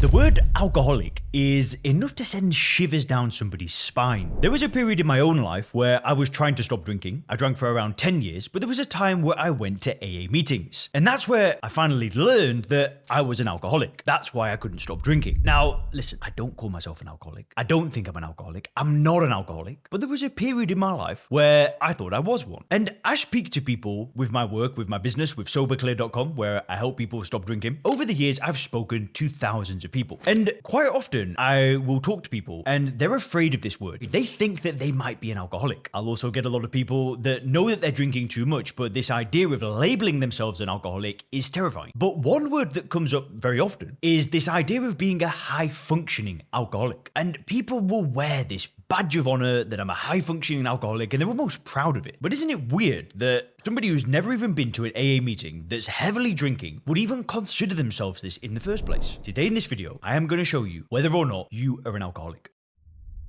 The word alcoholic is enough to send shivers down somebody's spine. There was a period in my own life where I was trying to stop drinking. I drank for around 10 years, but there was a time where I went to AA meetings. And that's where I finally learned that I was an alcoholic. That's why I couldn't stop drinking. Now, listen, I don't call myself an alcoholic. I don't think I'm an alcoholic. I'm not an alcoholic. But there was a period in my life where I thought I was one. And I speak to people with my work, with my business, with soberclear.com, where I help people stop drinking. Over the years, I've spoken to thousands of people. And quite often, I will talk to people and they're afraid of this word. They think that they might be an alcoholic. I'll also get a lot of people that know that they're drinking too much, but this idea of labeling themselves an alcoholic is terrifying. But one word that comes up very often is this idea of being a high-functioning alcoholic. And people will wear this badge of honor that I'm a high-functioning alcoholic, and they're almost proud of it. But isn't it weird that somebody who's never even been to an AA meeting that's heavily drinking would even consider themselves this in the first place? Today in this video, I am going to show you whether or not you are an alcoholic.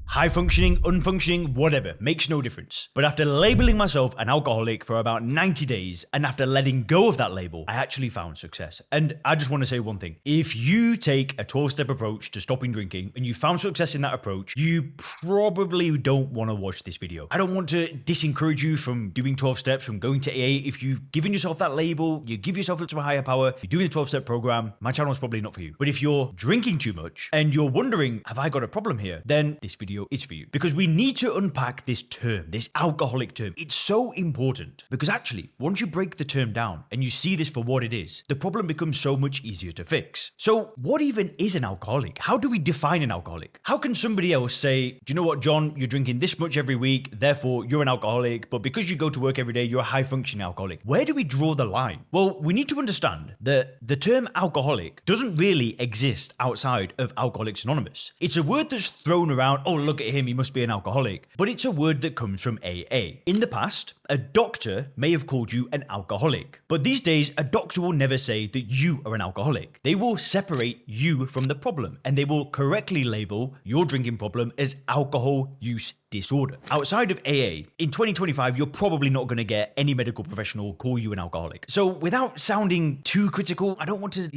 High functioning, unfunctioning, whatever, makes no difference. But after labeling myself an alcoholic for about 90 days, and after letting go of that label, I actually found success. And I just want to say one thing. If you take a 12-step approach to stopping drinking, and you found success in that approach, you probably don't want to watch this video. I don't want to disencourage you from doing 12 steps, from going to AA. If you've given yourself that label, you give yourself up to a higher power, you're doing the 12-step program, my channel is probably not for you. But if you're drinking too much, and you're wondering, have I got a problem here? Then this video is for you. Because we need to unpack this term, this alcoholic term. It's so important because actually, once you break the term down and you see this for what it is, the problem becomes so much easier to fix. So what even is an alcoholic? How do we define an alcoholic? How can somebody else say, do you know what, John, you're drinking this much every week, therefore you're an alcoholic, but because you go to work every day, you're a high-functioning alcoholic? Where do we draw the line? Well, we need to understand that the term alcoholic doesn't really exist outside of Alcoholics Anonymous. It's a word that's thrown around, oh, look at him, he must be an alcoholic, but it's a word that comes from AA. In the past, a doctor may have called you an alcoholic, but these days, a doctor will never say that you are an alcoholic. They will separate you from the problem, and they will correctly label your drinking problem as alcohol use disorder. Outside of AA, in 2025, you're probably not going to get any medical professional call you an alcoholic. So without sounding too critical, I don't want to,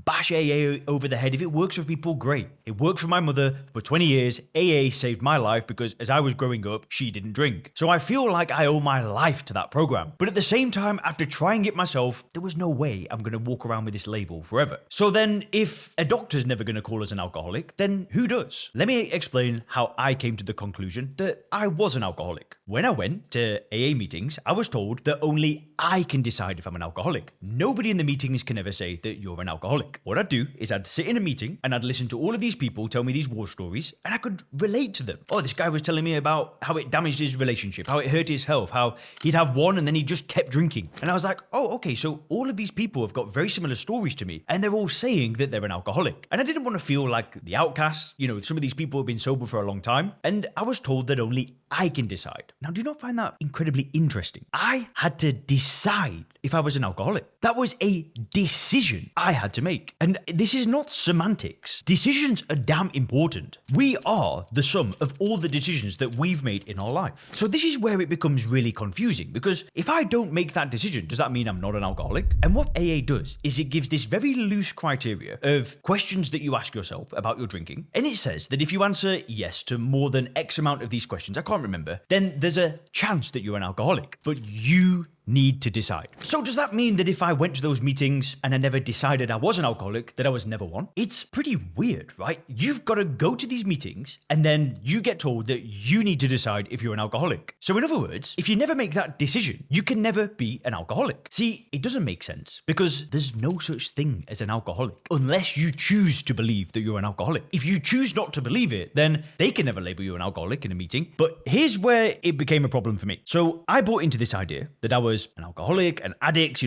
bash AA over the head. If it works for people, great. It worked for my mother for 20 years. AA saved my life because as I was growing up, she didn't drink. So I feel like I owe my life to that program. But at the same time, after trying it myself, there was no way I'm going to walk around with this label forever. So then if a doctor's never going to call us an alcoholic, then who does? Let me explain how I came to the conclusion that I was an alcoholic. When I went to AA meetings, I was told that only I can decide if I'm an alcoholic. Nobody in the meetings can ever say that you're an alcoholic. What I'd do is I'd sit in a meeting and I'd listen to all of these people tell me these war stories and I could relate to them. Oh, this guy was telling me about how it damaged his relationship, how it hurt his health, how he'd have one and then he just kept drinking. And I was like, oh, okay, so all of these people have got very similar stories to me and they're all saying that they're an alcoholic. And I didn't want to feel like the outcast. Some of these people have been sober for a long time and I was told that only I can decide. Now, do you not find that incredibly interesting? I had to decide if I was an alcoholic. That was a decision I had to make. And this is not semantics. Decisions are damn important. We are the sum of all the decisions that we've made in our life. So this is where it becomes really confusing because if I don't make that decision, does that mean I'm not an alcoholic? And what AA does is it gives this very loose criteria of questions that you ask yourself about your drinking. And it says that if you answer yes to more than X amount of these questions, I can't remember, then there's a chance that you're an alcoholic. But you need to decide. So does that mean that if I went to those meetings and I never decided I was an alcoholic, that I was never one? It's pretty weird, right? You've got to go to these meetings and then you get told that you need to decide if you're an alcoholic. So in other words, if you never make that decision, you can never be an alcoholic. See, it doesn't make sense because there's no such thing as an alcoholic unless you choose to believe that you're an alcoholic. If you choose not to believe it, then they can never label you an alcoholic in a meeting. But here's where it became a problem for me. So I bought into this idea that I was an alcoholic, an addict,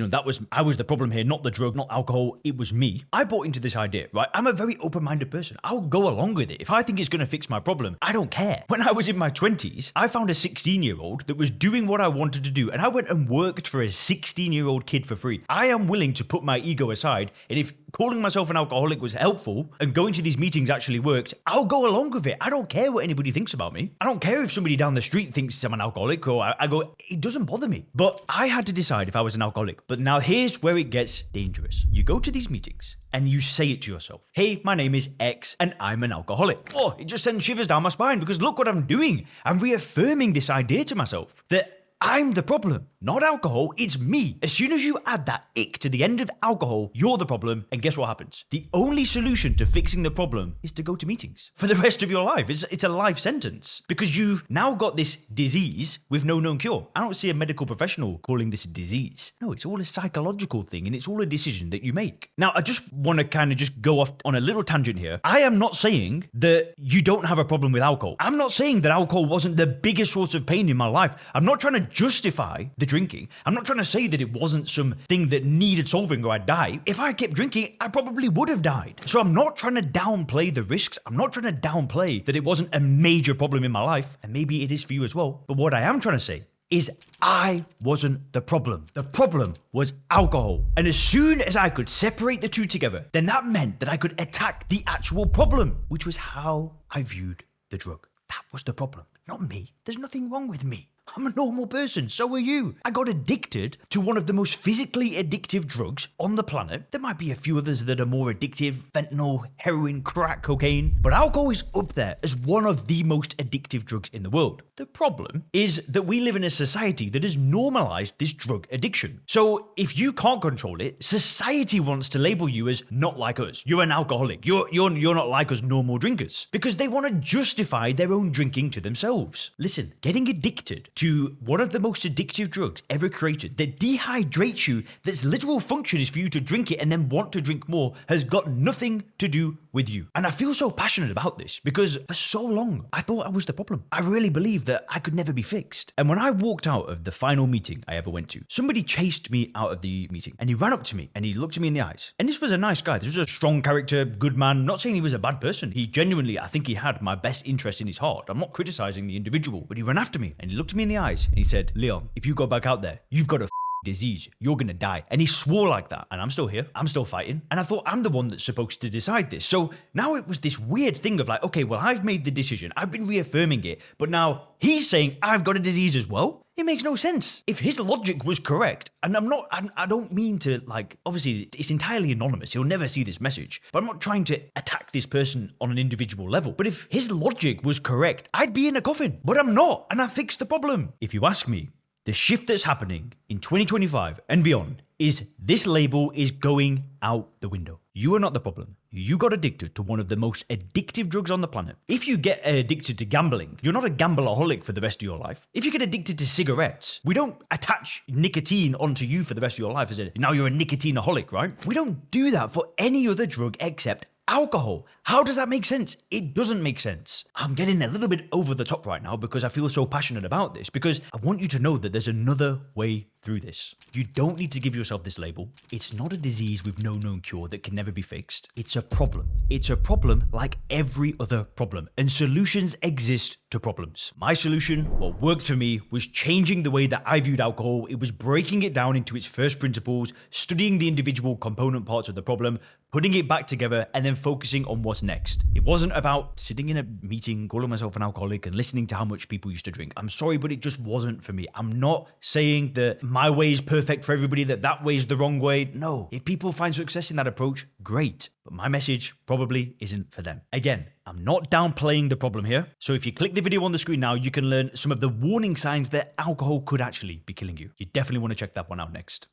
I was the problem here, not the drug, not alcohol, it was me. I bought into this idea, right? I'm a very open-minded person. I'll go along with it. If I think it's going to fix my problem, I don't care. When I was in my 20s, I found a 16-year-old that was doing what I wanted to do, and I went and worked for a 16-year-old kid for free. I am willing to put my ego aside, and if calling myself an alcoholic was helpful and going to these meetings actually worked, I'll go along with it. I don't care what anybody thinks about me. I don't care if somebody down the street thinks I'm an alcoholic or I go, it doesn't bother me. But I I had to decide if I was an alcoholic. But now here's where it gets dangerous. You go to these meetings and you say it to yourself. Hey, my name is X and I'm an alcoholic. Oh, it just sends shivers down my spine because look what I'm doing. I'm reaffirming this idea to myself that I'm the problem, not alcohol, it's me. As soon as you add that ick to the end of alcohol, you're the problem, and guess what happens? The only solution to fixing the problem is to go to meetings for the rest of your life. It's a life sentence because you've now got this disease with no known cure. I don't see a medical professional calling this a disease. No, it's all a psychological thing, and it's all a decision that you make. Now, I just want to kind of just go off on a little tangent here. I am not saying that you don't have a problem with alcohol. I'm not saying that alcohol wasn't the biggest source of pain in my life. I'm not trying to justify the drinking. I'm not trying to say that it wasn't something that needed solving or I'd die. If I kept drinking, I probably would have died. So I'm not trying to downplay the risks. I'm not trying to downplay that it wasn't a major problem in my life, and maybe it is for you as well. But what I am trying to say is I wasn't the problem. The problem was alcohol. And as soon as I could separate the two together, then that meant that I could attack the actual problem, which was how I viewed the drug. That was the problem, not me. There's nothing wrong with me. I'm a normal person, so are you. I got addicted to one of the most physically addictive drugs on the planet. There might be a few others that are more addictive, fentanyl, heroin, crack, cocaine, but alcohol is up there as one of the most addictive drugs in the world. The problem is that we live in a society that has normalized this drug addiction. So if you can't control it, society wants to label you as not like us. You're an alcoholic. You're not like us normal drinkers, because they want to justify their own drinking to themselves. Listen, getting addicted to one of the most addictive drugs ever created that dehydrates you, that's literal function is for you to drink it and then want to drink more, has got nothing to do with you. And I feel so passionate about this because for so long I thought I was the problem. I really believed that I could never be fixed. And when I walked out of the final meeting I ever went to, somebody chased me out of the meeting and he ran up to me and he looked me in the eyes. And this was a nice guy. This was a strong character, good man. Not saying he was a bad person. He genuinely, I think he had my best interest in his heart. I'm not criticizing the individual, but he ran after me and he looked me in the eyes and he said, Leon, if you go back out there, you've got a disease. You're gonna die. And he swore like that. And I'm still here. I'm still fighting. And I thought I'm the one that's supposed to decide this. So now it was this weird thing of like, okay, well, I've made the decision. I've been reaffirming it. But now he's saying I've got a disease as well. It makes no sense. If his logic was correct, and I don't mean to, like, obviously it's entirely anonymous. He'll never see this message. But I'm not trying to attack this person on an individual level. But if his logic was correct, I'd be in a coffin. But I'm not. And I fixed the problem. If you ask me, the shift that's happening in 2025 and beyond is this label is going out the window. You are not the problem. You got addicted to one of the most addictive drugs on the planet. If you get addicted to gambling, you're not a gambleaholic for the rest of your life. If you get addicted to cigarettes, we don't attach nicotine onto you for the rest of your life as now you're a nicotineaholic, right? We don't do that for any other drug except alcohol. How does that make sense? It doesn't make sense. I'm getting a little bit over the top right now because I feel so passionate about this, because I want you to know that there's another way through this. You don't need to give yourself this label. It's not a disease with no known cure that can never be fixed. It's a problem. It's a problem like every other problem, and solutions exist to problems. My solution, what worked for me, was changing the way that I viewed alcohol. It was breaking it down into its first principles, studying the individual component parts of the problem, putting it back together, and then focusing on what's next. It wasn't about sitting in a meeting, calling myself an alcoholic and listening to how much people used to drink. I'm sorry, but it just wasn't for me. I'm not saying that my way is perfect for everybody, that way is the wrong way. No, if people find success in that approach, great. But my message probably isn't for them. Again, I'm not downplaying the problem here. So if you click the video on the screen now, you can learn some of the warning signs that alcohol could actually be killing you. You definitely want to check that one out next.